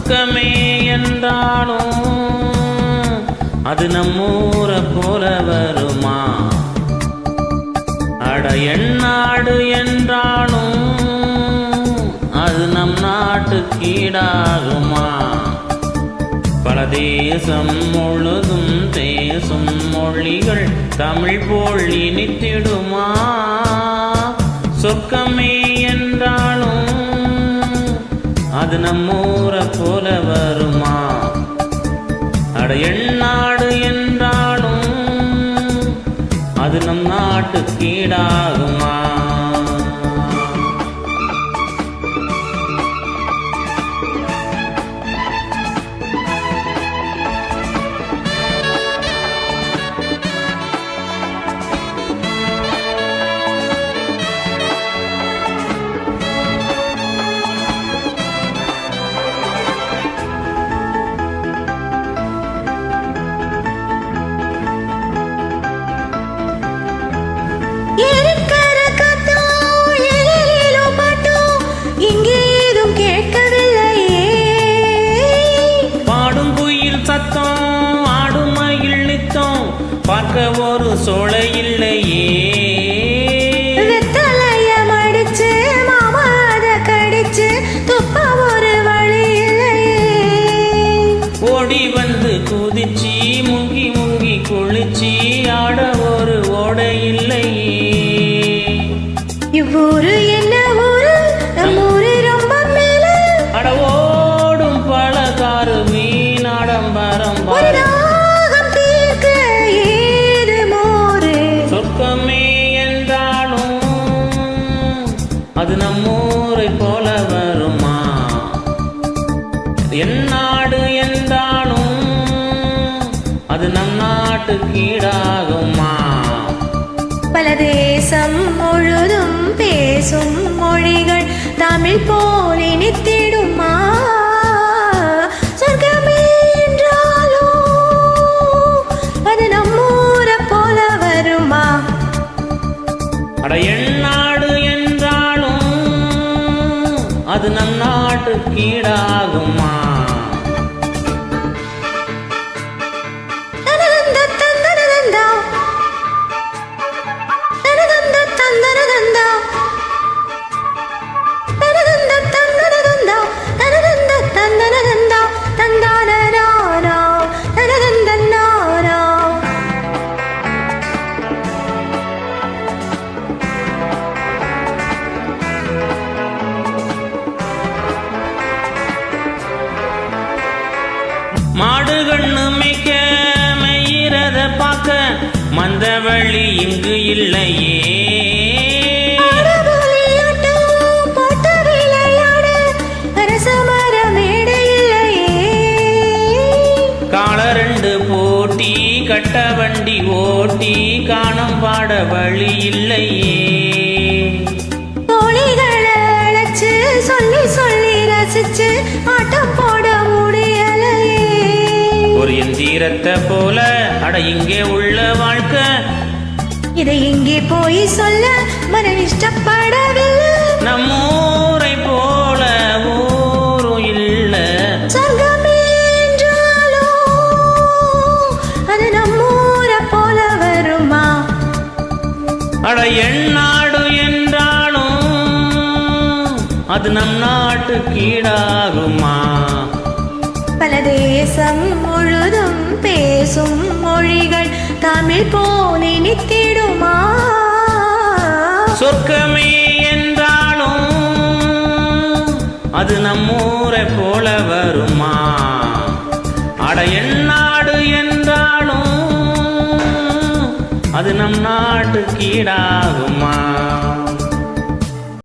சொர்க்கமே என்றாலும் அது நம்மூர போல வருமா? அட எந்நாடு என்றாலும் அது நம் நாட்டுக்கீடாகுமா? பல தேசம் முழுதும் பேசும் மொழிகள் தமிழ் போல் இனித்திடுமா? சொர்க்கமே என்றாலும் அது நம்மூர போல வருமா? அட எந்நாடு என்றாலும் அது நம் நாட்டுக்கீடாகுமா? சத்தம் ஆடும் மயில் நித்தம் பார்க்க ஒரு சோலை இல்லையே. வெத்தலையம் அடிச்சு மாமாத கடிச்சு துப்ப ஒரு வழி இல்லையே. ஓடி வந்து குதிச்சு முங்கி முங்கி குளிச்சு ஆட ஒரு ஓடை இல்லையே. இவ்வூரு என்ன ஊரு? நம்ம ஊரு ரொம்ப மேல. அட ஓடும் பழகாரு மீனாடம்பரம் சொர்க்கமே என்றாலும் அது நம்மூரை போல வருமா? எந்நாடு என்றாலும் அது நம் நாட்டுக்கீடாகுமா? பல தேசம் முழுதும் பேசும் மொழிகள் தமிழ் போல் இனித்திடுமா? சொர்க்கமே என்றாலும் அது நம்மூர போல வருமா? அட எந்நாடு என்றாலும் அது நம் நாட்டுக்கீடாகுமா? மாடு கண்ணு மேய்க்க மெய்யிறத பார்க்க மந்த வழி இங்கு இல்லையே. கால ரெண்டு போட்டி கட்ட வண்டி ஓட்டி காணம் பாட வழி இல்லையே. தோழிகளை அழைச்சு சொல்லி சொல்லி ரசிச்சு ஆட்டம் போட முடியலையே. ஒரு எந்திரத்தை போல அட இங்கே உள்ள வாழ்க்கை இதை இங்கே போய் சொல்ல மனம் இஷ்டப்படவில்லை. நம்மூரை போல ஊரும் இல்ல. சொர்க்கமே என்றாலும் அது நம்மூர போல வருமா? அட எந்நாடு என்றாலும் அது நம் நாட்டுக்கீடாகுமா? பல தேசம் முழுதும் பேசும் மொழிகள் தமிழ் போல் இனித்திடுமா? சொர்க்கமே என்றாலும் அது நம்மூரை போல வருமா? அட எந்நாடு என்றாலும் அது நம் நாட்டுக்கீடாகுமா?